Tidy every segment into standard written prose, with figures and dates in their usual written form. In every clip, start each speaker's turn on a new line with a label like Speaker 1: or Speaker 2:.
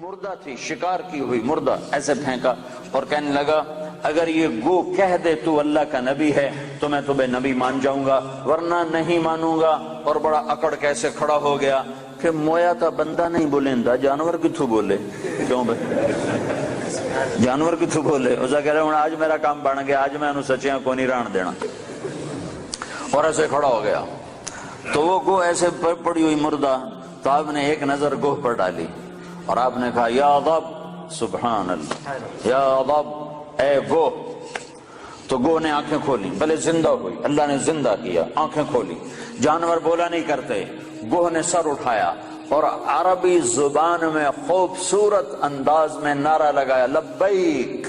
Speaker 1: مردہ تھی، شکار کی ہوئی مردہ ایسے پھینکا اور کہنے لگا اگر یہ گو کہہ دے تو اللہ کا نبی ہے تو میں تمہیں نبی مان جاؤں گا ورنہ نہیں مانوں گا. اور بڑا اکڑ کیسے کھڑا ہو گیا کہ مویا تا بندہ نہیں بولیندا جانور کتھوں بولے. کیوں بھائی جانور کتھوں بولے؟ اسا کہہ رہا ہوں آج میرا کام بن گیا، آج میں انہوں سچیاں کو نہیں ران دینا. اور ایسے کھڑا ہو گیا تو وہ گو ایسے پڑی ہوئی مردہ، تو آپ نے ایک نظر گوہ پر ڈالی اور آپ نے کہا یا ضب، سبحان اللہ، یا ضب اے گوہ. تو گوہ نے آنکھیں کھولی، بھلے زندہ ہوئی، اللہ نے زندہ کیا، آنکھیں کھولی. جانور بولا نہیں کرتے. گوہ نے سر اٹھایا اور عربی زبان میں خوبصورت انداز میں نعرہ لگایا لبیک.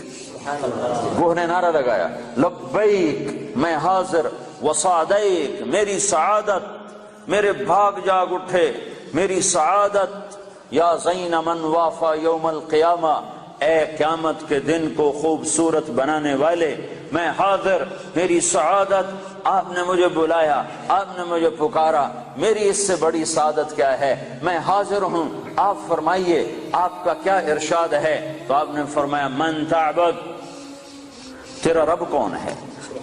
Speaker 1: گوہ نے نعرہ لگایا لبیک میں حاضر وسعدیک، میری سعادت، میرے بھاگ جاگ اٹھے میری سعادت. یا زین من وافا یوم القیامہ، اے قیامت کے دن کو خوبصورت بنانے والے میں حاضر، میری سعادت. آپ نے مجھے بلایا، آپ نے مجھے پکارا، میری اس سے بڑی سعادت کیا ہے؟ میں حاضر ہوں، آپ فرمائیے آپ کا کیا ارشاد ہے؟ تو آپ نے فرمایا من تعبد، تیرا رب کون ہے،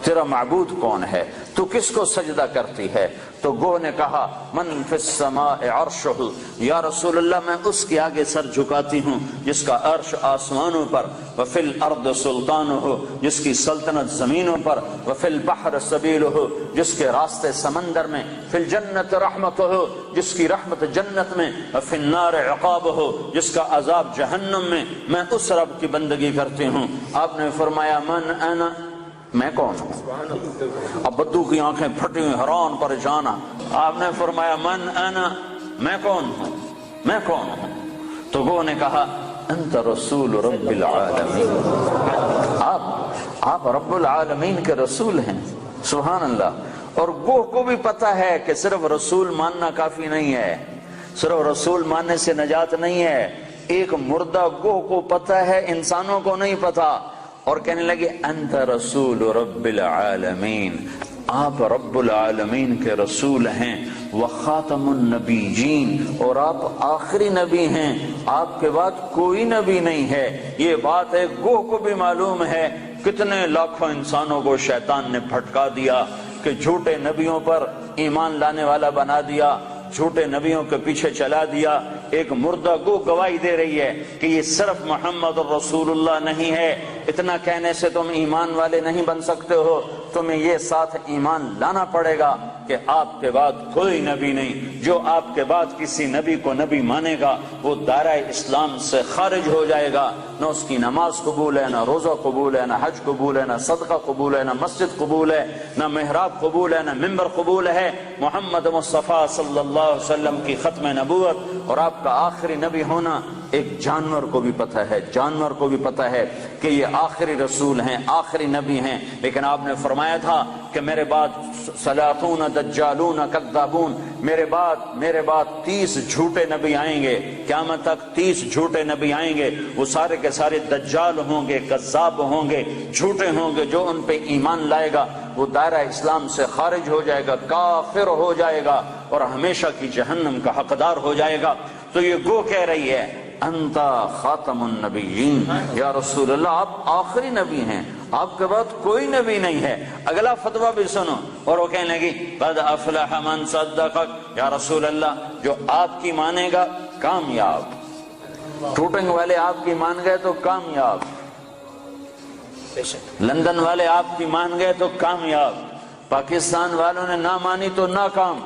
Speaker 1: تیرا معبود کون ہے، تو کس کو سجدہ کرتی ہے؟ تو گوہ نے کہا من فی السماء عرشہ، یا رسول اللہ میں اس کے آگے سر جھکاتی ہوں جس کا عرش آسمانوں پر، وفی الارض سلطانہ، جس کی سلطنت زمینوں پر، وفی البحر سبیلہ، جس کے راستے سمندر میں، فی الجنت رحمتہ، جس کی رحمت جنت میں، وفی النار عقابہ، جس کا عذاب جہنم میں. میں اس رب کی بندگی کرتی ہوں. آپ نے فرمایا من انا، میں کون ہوں؟ اب بدو کی آنکھیں پھٹی ہوئی، حیران پریشان. آپ نے فرمایا من انا، میں کون ہوں، میں کون ہوں؟ تو گوہ نے کہا انت رسول رب العالمین، آپ رب العالمین کے رسول ہیں. سبحان اللہ. اور گوہ کو بھی پتا ہے کہ صرف رسول ماننا کافی نہیں ہے، صرف رسول ماننے سے نجات نہیں ہے. ایک مردہ گوہ کو پتا ہے، انسانوں کو نہیں پتا. اور کہنے لگے انت رسول رب العالمین، آپ رب العالمین کے رسول ہیں. وخاتم النبیین، اور آپ آخری نبی ہیں، آپ کے بعد کوئی نبی نہیں ہے. یہ بات ہے گوہ کو بھی معلوم ہے. کتنے لاکھوں انسانوں کو شیطان نے پھٹکا دیا کہ جھوٹے نبیوں پر ایمان لانے والا بنا دیا، جھوٹے نبیوں کے پیچھے چلا دیا. ایک مردہ گو گواہی دے رہی ہے کہ یہ صرف محمد رسول اللہ نہیں ہے. اتنا کہنے سے تم ایمان والے نہیں بن سکتے ہو، تمہیں یہ ساتھ ایمان لانا پڑے گا کہ آپ کے بعد کوئی نبی نہیں. جو آپ کے بعد کسی نبی کو نبی مانے گا وہ دائرہ اسلام سے خارج ہو جائے گا. نہ اس کی نماز قبول ہے، نہ روزہ قبول ہے، نہ حج قبول ہے، نہ صدقہ قبول ہے، نہ مسجد قبول ہے، نہ محراب قبول ہے، نہ ممبر قبول ہے. محمد مصطفیٰ صلی اللہ علیہ وسلم کی ختم نبوت اور آپ کا آخری نبی ہونا ایک جانور کو بھی پتہ ہے، جانور کو بھی پتہ ہے کہ یہ آخری رسول ہیں، آخری نبی ہیں. لیکن آپ نے فرمایا تھا کہ میرے بعد سلاطون دجالون کذابون، میرے بعد 30 جھوٹے نبی آئیں گے. قیامت تک 30 جھوٹے نبی آئیں گے. وہ سارے کے سارے دجال ہوں گے، کذاب ہوں گے، جھوٹے ہوں گے. جو ان پہ ایمان لائے گا وہ دائرہ اسلام سے خارج ہو جائے گا، کافر ہو جائے گا اور ہمیشہ کی جہنم کا حقدار ہو جائے گا. تو یہ گو کہہ رہی ہے انت خاتم النبیین، یا رسول اللہ آپ آخری نبی ہیں، آپ کے بعد کوئی نبی نہیں ہے. اگلا فتویٰ بھی سنو. اور وہ کہنے لگی قد افلح من صدقک، یا رسول اللہ جو آپ کی مانے گا کامیاب، ٹوٹنگ والے آپ کی مان گئے تو کامیاب، لندن والے آپ کی مان گئے تو کامیاب، پاکستان والوں نے نہ مانی تو ناکام،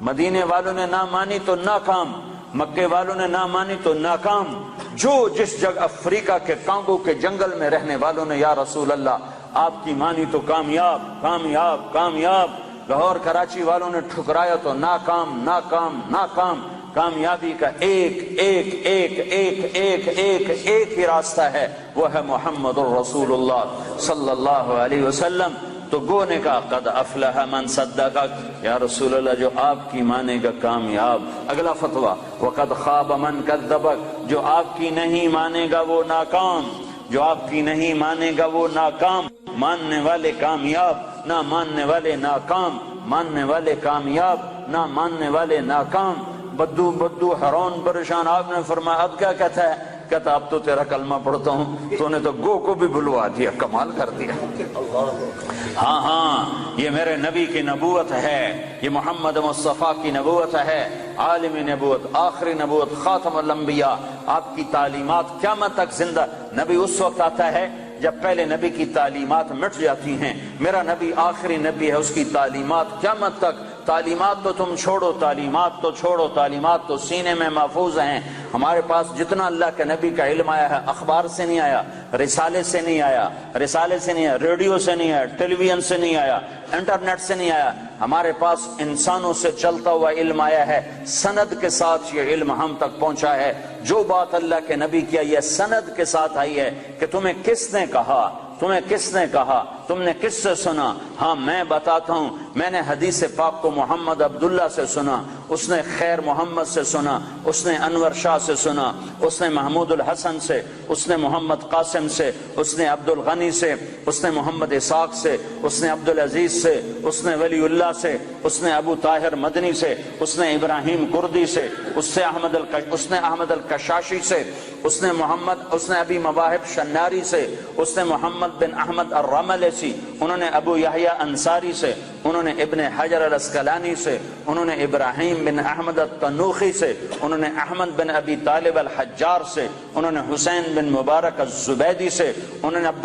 Speaker 1: مدینے والوں نے نہ مانی تو ناکام، مکے والوں نے نہ مانی تو ناکام. جو جس جگہ افریقہ کے کانگو کے جنگل میں رہنے والوں نے یا رسول اللہ آپ کی مانی تو کامیاب کامیاب کامیاب. لاہور کراچی والوں نے ٹھکرایا تو ناکام ناکام ناکام. کامیابی کا ایک ایک ایک ایک ایک ایک ایک ہی راستہ ہے، وہ ہے محمد الرسول اللہ صلی اللہ علیہ وسلم. تو گو نے کہا قد افلح من صدقک، یا رسول اللہ جو آپ کی مانے گا کامیاب. اگلا فتویٰ وقد خاب من کذبک، جو آپ کی نہیں مانے گا وہ ناکام، جو آپ کی نہیں مانے گا وہ ناکام. ماننے والے کامیاب، نہ ماننے والے ناکام، ماننے والے کامیاب، نہ ماننے والے ناکام. بدو حیران پریشان. آپ نے فرمایا اب کیا کہتا ہے؟ کہتا اب تو تیرا کلمہ پڑھتا ہوں، تو نے تو گو کو بھی بلوا دیا، کمال کر دیا۔ ہاں ہاں یہ میرے نبی کی نبوت ہے، یہ محمد مصطفیٰ کی نبوت ہے، عالم نبوت، آخری نبوت، خاتم الانبیاء۔ آپ کی تعلیمات قیامت تک زندہ۔ نبی اس وقت آتا ہے جب پہلے نبی کی تعلیمات مٹ جاتی ہیں۔ میرا نبی آخری نبی ہے، اس کی تعلیمات قیامت تک۔ تعلیمات تو تم چھوڑو، تعلیمات تو چھوڑو، تعلیمات تو سینے میں محفوظ ہیں۔ ہمارے پاس جتنا اللہ کے نبی کا علم آیا ہے، اخبار سے نہیں آیا، رسالے سے نہیں آیا، رسالے سے نہیں آیا، ریڈیو سے نہیں آیا، ٹیلی ویژن سے نہیں آیا، انٹرنیٹ سے نہیں آیا، ہمارے پاس انسانوں سے چلتا ہوا علم آیا ہے۔ سند کے ساتھ یہ علم ہم تک پہنچا ہے۔ جو بات اللہ کے نبی کی یہ سند کے ساتھ آئی ہے کہ تمہیں کس نے کہا، تمہیں کس نے کہا، تم نے کس سے سنا؟ ہاں میں بتاتا ہوں، میں نے حدیث پاک کو محمد عبداللہ سے سنا، اس نے خیر محمد سے سنا، اس نے انور شاہ سے سنا، اس نے محمود الحسن سے، اس نے محمد قاسم سے، اس نے عبد الغنی سے، اس نے محمد اسحاق سے، اس نے عبد العزیز سے، اس نے ولی اللہ سے، اس نے ابو طاہر مدنی سے، اس نے ابراہیم کردی سے، اس نے احمد الکشاشی سے، اس نے ابی مواہب شناری سے، اس نے محمد بن احمد الرملی سے، انہوں نے ابو یحییٰ انصاری سے، انہوں نے ابن حجر الاسقلانی سے، انہوں نے ابراہیم بن احمد التنوخی سے، انہوں نے احمد بن ابی طالب الحجار سے، انہوں نے حسین بن مبارک الزبیدی سے، انہوں نے عبد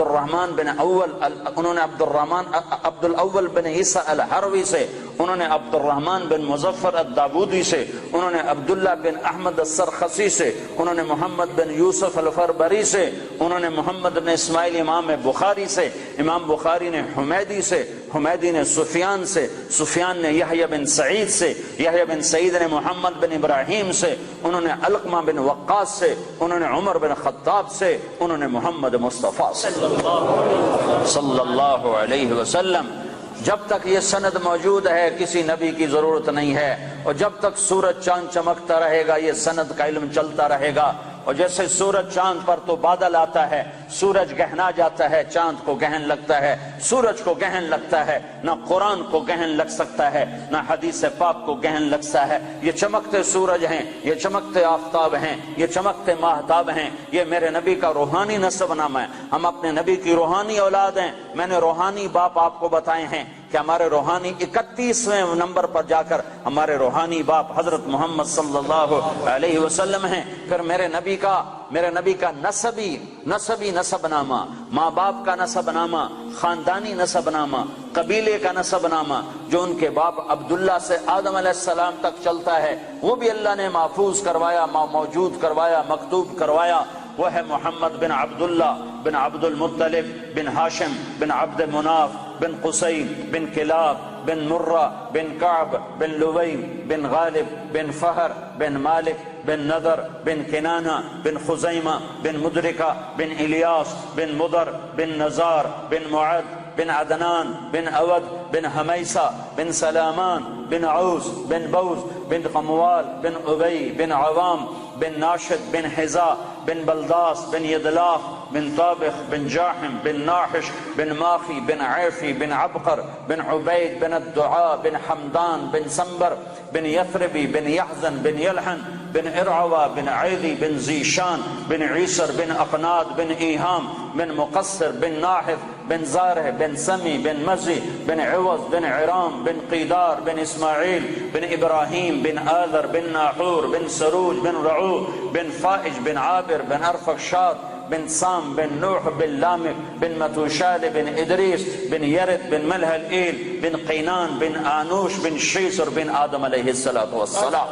Speaker 1: الاول بن عیسیٰ الحروی سے، انہوں نے عبد الرحمن بن مظفر الدابودی سے، انہوں نے عبداللہ بن احمد السرخسی سے، انہوں نے محمد بن یوسف الفربری سے، انہوں نے محمد بن اسماعیل امام بخاری سے، امام بخاری نے حمیدی سے، حمیدی نے سفیان سے، سفیان نے یحییٰ بن سعید سے، یحییٰ بن سعید نے محمد بن ابراہیم سے، انہوں نے علقمہ بن وقاص سے، انہوں نے عمر بن خطاب سے، انہوں نے محمد مصطفیٰ سے صلی اللہ علیہ وسلم۔ جب تک یہ سند موجود ہے کسی نبی کی ضرورت نہیں ہے، اور جب تک سورج چاند چمکتا رہے گا یہ سند کا علم چلتا رہے گا۔ اور جیسے سورج چاند پر تو بادل آتا ہے، سورج گہنا جاتا ہے، چاند کو گہن لگتا ہے، سورج کو گہن لگتا ہے، نہ قرآن کو گہن لگ سکتا ہے، نہ حدیث پاک کو گہن لگتا ہے۔ یہ چمکتے سورج ہیں، یہ چمکتے آفتاب ہیں، یہ چمکتے ماہتاب ہیں، یہ میرے نبی کا روحانی نسب نامہ ہے۔ ہم اپنے نبی کی روحانی اولاد ہیں۔ میں نے روحانی باپ آپ کو بتائے ہیں کہ ہمارے روحانی 31ویں نمبر پر جا کر ہمارے روحانی باپ حضرت محمد صلی اللہ علیہ وسلم ہیں۔ پھر میرے نبی کا نسبی نسب نامہ، ماں باپ کا نسب نامہ، خاندانی نسب نامہ، قبیلے کا نسب نامہ، جو ان کے باپ عبداللہ سے آدم علیہ السلام تک چلتا ہے، وہ بھی اللہ نے محفوظ کروایا، موجود کروایا، مکتوب کروایا۔ وہ ہے محمد بن عبداللہ بن عبد المطلب بن ہاشم بن عبد مناف بن قصی بن کلاب بن مرہ بن کعب بن لوی بن غالب بن فہر بن مالک بن نذر بن کنانہ بن خزیمہ بن مدرکہ بن الیاس بن مضر بن نزار بن معد بن عدنان بن اود بن حمیسہ بن سلامان بن عوس بن بوز بن قموال بن ابی بن عوام بن ناشد بن حذا بن بلداس بن یدلاف بن طابخ بن جاحم بن ناحش بن ماخی بن عیفی بن عبقر بن عبید بن الدعاء بن حمدان بن سنبر بن یثربی بن یحزن بن یلحن بن ارعوى بن عیدی بن زیشان بن عیسر بن اقناد بن ایہام بن مقصر بن ناحف بن زارہ بن سمی بن مزی بن عوض بن عرام بن قیدار بن اسماعیل بن ابراہیم بن آذر بن ناحور بن سروج بن رعو بن فائج بن عابر بن ارفخشاد بن سام بن نوح بن لامک بن متوشال بن ادریس بن یرد بن ملح الایل بن قینان بن آنوش بن شیسر بن آدم علیہ السلام۔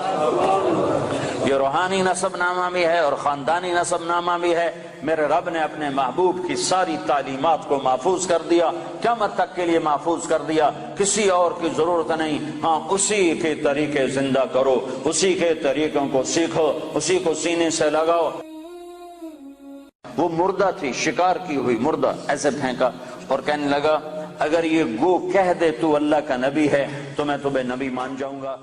Speaker 1: یہ روحانی نسب نامہ بھی ہے اور خاندانی نسب نامہ بھی ہے۔ میرے رب نے اپنے محبوب کی ساری تعلیمات کو محفوظ کر دیا، قیامت تک کے لیے محفوظ کر دیا، کسی اور کی ضرورت نہیں۔ ہاں اسی کے طریقے زندہ کرو، اسی کے طریقوں کو سیکھو، اسی کو سینے سے لگاؤ۔ وہ مردہ تھی، شکار کی ہوئی مردہ، ایسے پھینکا اور کہنے لگا اگر یہ گو کہہ دے تو اللہ کا نبی ہے تو میں تمہیں نبی مان جاؤں گا۔